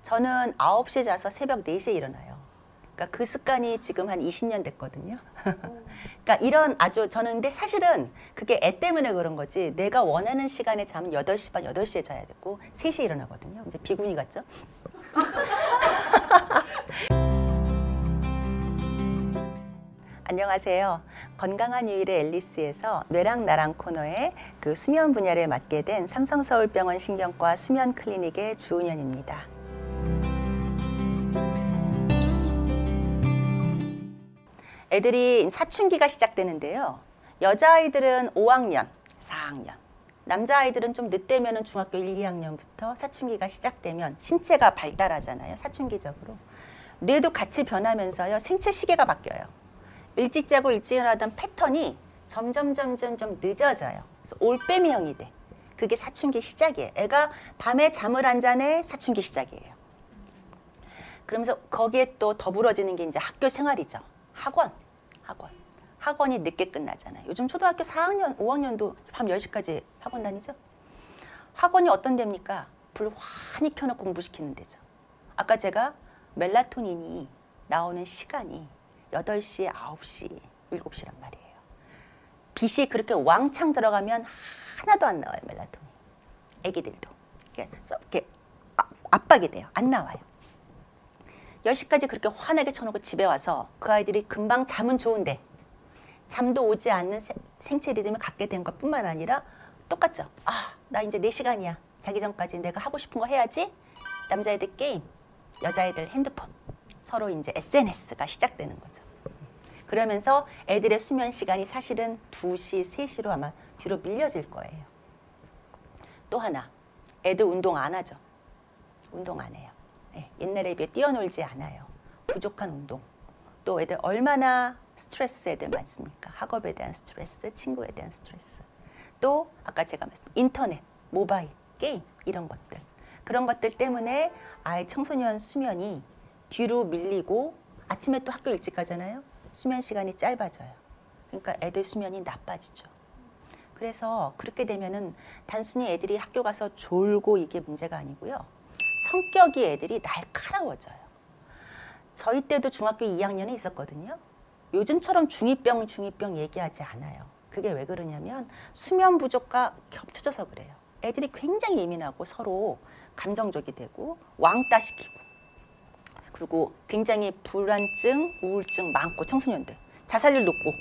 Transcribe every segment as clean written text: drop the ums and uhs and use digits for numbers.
저는 9시에 자서 새벽 4시에 일어나요. 그러니까 그 습관이 지금 한 20년 됐거든요. 그러니까 이런 아주 저는 근데 사실은 그게 애 때문에 그런 거지 내가 원하는 시간에 자면 8시 반, 8시에 자야 되고 3시에 일어나거든요. 이제 비구니 같죠? 안녕하세요. 건강한 유일의 앨리스에서 뇌랑 나랑 코너에 그 수면 분야를 맡게 된 삼성서울병원 신경과 수면 클리닉의 주은현입니다. 애들이 사춘기가 시작되는데요. 여자아이들은 5학년, 4학년, 남자아이들은 좀 늦되면 중학교 1, 2학년부터 사춘기가 시작되면 신체가 발달하잖아요. 사춘기적으로. 뇌도 같이 변하면서요. 생체 시계가 바뀌어요. 일찍 자고 일찍 일어나던 패턴이 점점 늦어져요. 그래서 올빼미형이 돼. 그게 사춘기 시작이에요. 애가 밤에 잠을 안 자네 사춘기 시작이에요. 그러면서 거기에 또 더불어지는 게 이제 학교 생활이죠. 학원이 늦게 끝나잖아요. 요즘 초등학교 4학년, 5학년도 밤 10시까지 학원 다니죠. 학원이 어떤 데입니까? 불 환히 켜놓고 공부시키는 데죠. 아까 제가 멜라토닌이 나오는 시간이 8시, 9시, 7시란 말이에요. 빛이 그렇게 왕창 들어가면 하나도 안 나와요, 멜라토닌. 애기들도. 이렇게 압박이 돼요. 안 나와요. 10시까지 그렇게 환하게 쳐놓고 집에 와서 그 아이들이 금방 잠은 좋은데 잠도 오지 않는 생체 리듬을 갖게 된 것뿐만 아니라 똑같죠. 나 이제 4시간이야. 자기 전까지 내가 하고 싶은 거 해야지. 남자애들 게임, 여자애들 핸드폰. 서로 이제 SNS가 시작되는 거죠. 그러면서 애들의 수면 시간이 사실은 2시, 3시로 아마 뒤로 밀려질 거예요. 또 하나, 애들 운동 안 하죠. 운동 안 해요. 네, 옛날에 비해 뛰어놀지 않아요. 부족한 운동. 또 애들 얼마나 스트레스 애들 많습니까? 학업에 대한 스트레스, 친구에 대한 스트레스. 또 아까 제가 말씀 인터넷, 모바일, 게임 이런 것들. 그런 것들 때문에 아이 청소년 수면이 뒤로 밀리고 아침에 또 학교 일찍 가잖아요. 수면 시간이 짧아져요. 그러니까 애들 수면이 나빠지죠. 그래서 그렇게 되면은 단순히 애들이 학교 가서 졸고 이게 문제가 아니고요. 성격이 애들이 날카로워져요. 저희 때도 중학교 2학년이 있었거든요. 요즘처럼 중2병 얘기하지 않아요. 그게 왜 그러냐면 수면 부족과 겹쳐져서 그래요. 애들이 굉장히 예민하고 서로 감정적이 되고 왕따시키고 그리고 굉장히 불안증, 우울증 많고 청소년들. 자살률 높고.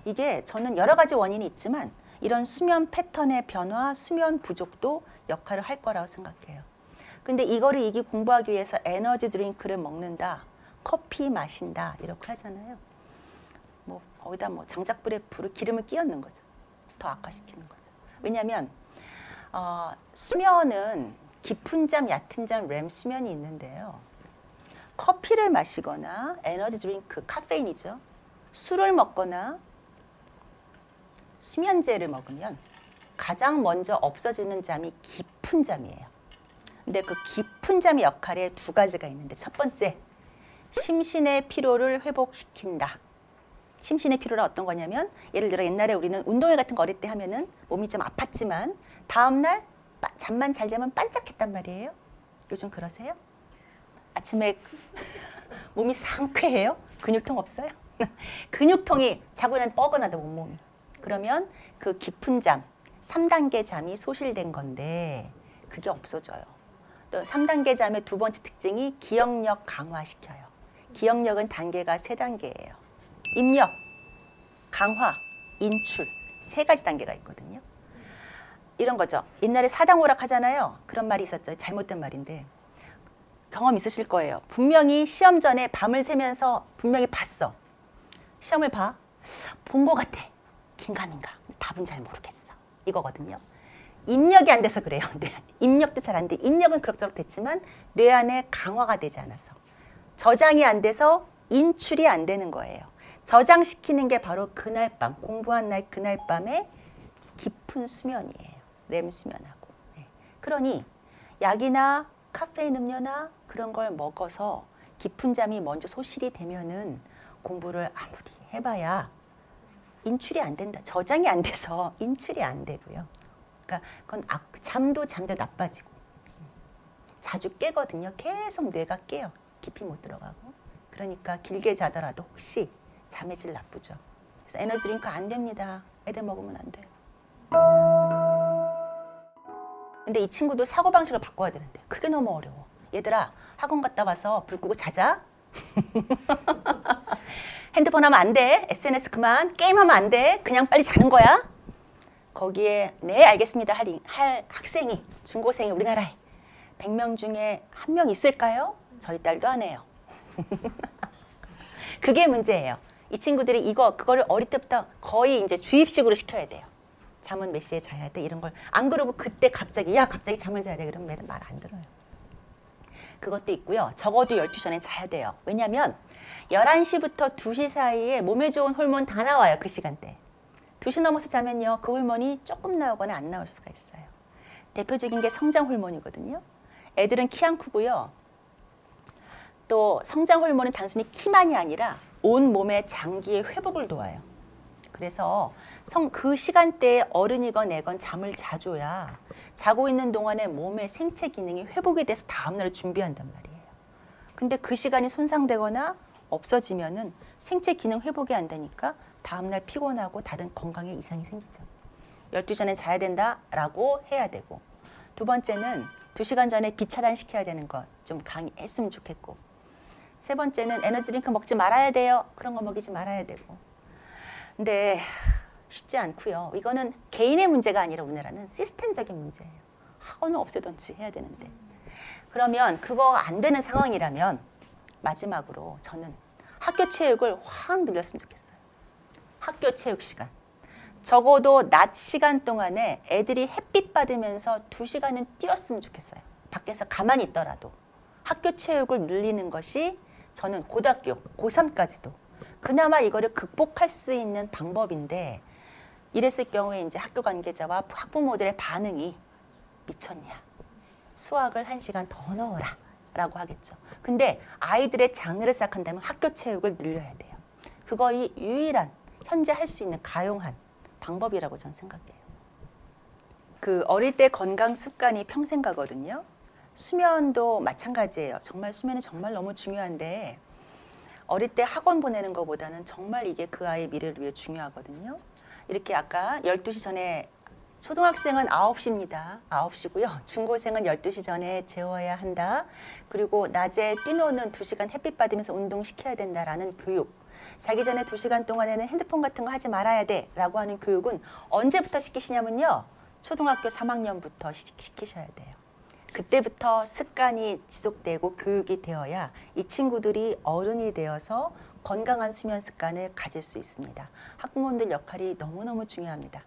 이게 저는 여러 가지 원인이 있지만 이런 수면 패턴의 변화, 수면 부족도 역할을 할 거라고 생각해요. 근데 이거를 공부하기 위해서 에너지 드링크를 먹는다, 커피 마신다 이렇게 하잖아요. 뭐 거기다 뭐 장작불에 기름을 끼얹는 거죠. 더 악화시키는 거죠. 왜냐하면 수면은 깊은 잠, 얕은 잠, 렘 수면이 있는데요. 커피를 마시거나 에너지 드링크, 카페인이죠. 술을 먹거나 수면제를 먹으면 가장 먼저 없어지는 잠이 깊은 잠이에요. 근데 그 깊은 잠의 역할에 2가지가 있는데 첫 번째, 심신의 피로를 회복시킨다. 심신의 피로가 어떤 거냐면 예를 들어 옛날에 우리는 운동회 같은 거 어릴 때 하면은 몸이 좀 아팠지만 다음날 잠만 잘 자면 반짝했단 말이에요. 요즘 그러세요? 아침에 몸이 상쾌해요? 근육통 없어요? 근육통이 자고 난 뻐근하다 온몸이. 그러면 그 깊은 잠, 3단계 잠이 소실된 건데 그게 없어져요. 또 3단계 잠의 2번째 특징이 기억력 강화시켜요. 기억력은 단계가 3단계예요. 입력, 강화, 인출 3가지 단계가 있거든요. 이런 거죠. 옛날에 사당오락 하잖아요. 그런 말이 있었죠. 잘못된 말인데 경험 있으실 거예요. 분명히 시험 전에 밤을 새면서 분명히 봤어. 시험을 봐. 본 것 같아. 긴가민가. 답은 잘 모르겠어. 이거거든요. 입력이 안 돼서 그래요. 입력도 잘 안 돼. 입력은 그럭저럭 됐지만 뇌 안에 강화가 되지 않아서. 저장이 안 돼서 인출이 안 되는 거예요. 저장시키는 게 바로 그날 밤, 공부한 날 그날 밤에 깊은 수면이에요. 렘 수면하고. 네. 그러니 약이나 카페인 음료나 그런 걸 먹어서 깊은 잠이 먼저 소실이 되면은 공부를 아무리 해봐야 인출이 안 된다. 저장이 안 돼서 인출이 안 되고요. 그러니까 그건 잠도 나빠지고 자주 깨거든요. 계속 뇌가 깨요. 깊이 못 들어가고. 그러니까 길게 자더라도 혹시 잠의 질 나쁘죠. 그래서 에너지 드링크 안 됩니다. 애들 먹으면 안 돼요. 근데 이 친구도 사고방식을 바꿔야 되는데 그게 너무 어려워. 얘들아, 학원 갔다 와서 불 끄고 자자. 핸드폰 하면 안 돼. SNS 그만. 게임하면 안 돼. 그냥 빨리 자는 거야. 거기에 네 알겠습니다 할 학생이, 중고생이 우리나라에 100명 중에 1명 있을까요? 저희 딸도 안 해요. 그게 문제예요. 이 친구들이 그거를 어릴 때부터 거의 이제 주입식으로 시켜야 돼요. 잠은 몇 시에 자야 돼 이런 걸. 안 그러고 그때 갑자기 잠을 자야 돼 그러면 애들 말 안 들어요. 그것도 있고요. 적어도 12시 전에 자야 돼요. 왜냐면 11시부터 2시 사이에 몸에 좋은 호르몬 다 나와요. 그 시간대. 2시 넘어서 자면요. 그 호르몬이 조금 나오거나 안 나올 수가 있어요. 대표적인 게 성장 호르몬이거든요. 애들은 키 안 크고요. 또 성장 호르몬은 단순히 키만이 아니라 온 몸의 장기의 회복을 도와요. 그래서 그 시간대에 어른이건 애건 잠을 자줘야 자고 있는 동안에 몸의 생체 기능이 회복이 돼서 다음날을 준비한단 말이에요. 근데 그 시간이 손상되거나 없어지면은 생체 기능 회복이 안 되니까 다음날 피곤하고 다른 건강에 이상이 생기죠. 12시 전에 자야 된다라고 해야 되고, 두 번째는 2시간 전에 비차단시켜야 되는 것 좀 강의했으면 좋겠고, 세 번째는 에너지 드링크 먹지 말아야 돼요. 그런 거 먹이지 말아야 되고. 근데 쉽지 않고요. 이거는 개인의 문제가 아니라 우리나라는 시스템적인 문제예요. 학원을 없애던지 해야 되는데. 그러면 그거 안 되는 상황이라면 마지막으로 저는 학교 체육을 확 늘렸으면 좋겠어요. 학교 체육 시간. 적어도 낮 시간 동안에 애들이 햇빛 받으면서 2시간은 뛰었으면 좋겠어요. 밖에서 가만히 있더라도. 학교 체육을 늘리는 것이 저는 고등학교, 고3까지도 그나마 이거를 극복할 수 있는 방법인데, 이랬을 경우에 이제 학교 관계자와 학부모들의 반응이 미쳤냐. 수학을 1시간 더 넣어라 라고 하겠죠. 근데 아이들의 장르를 시작한다면 학교 체육을 늘려야 돼요. 그거이 유일한 현재 할 수 있는 가용한 방법이라고 저는 생각해요. 그 어릴 때 건강 습관이 평생 가거든요. 수면도 마찬가지예요. 정말 수면이 정말 너무 중요한데 어릴 때 학원 보내는 것보다는 정말 이게 그 아이의 미래를 위해 중요하거든요. 이렇게 아까 12시 전에 초등학생은 9시입니다. 9시고요. 중고생은 12시 전에 재워야 한다. 그리고 낮에 뛰노는 2시간 햇빛 받으면서 운동시켜야 된다라는 교육. 자기 전에 2시간 동안에는 핸드폰 같은 거 하지 말아야 돼 라고 하는 교육은 언제부터 시키시냐면요. 초등학교 3학년부터 시키셔야 돼요. 그때부터 습관이 지속되고 교육이 되어야 이 친구들이 어른이 되어서 건강한 수면 습관을 가질 수 있습니다. 학부모들 역할이 너무너무 중요합니다.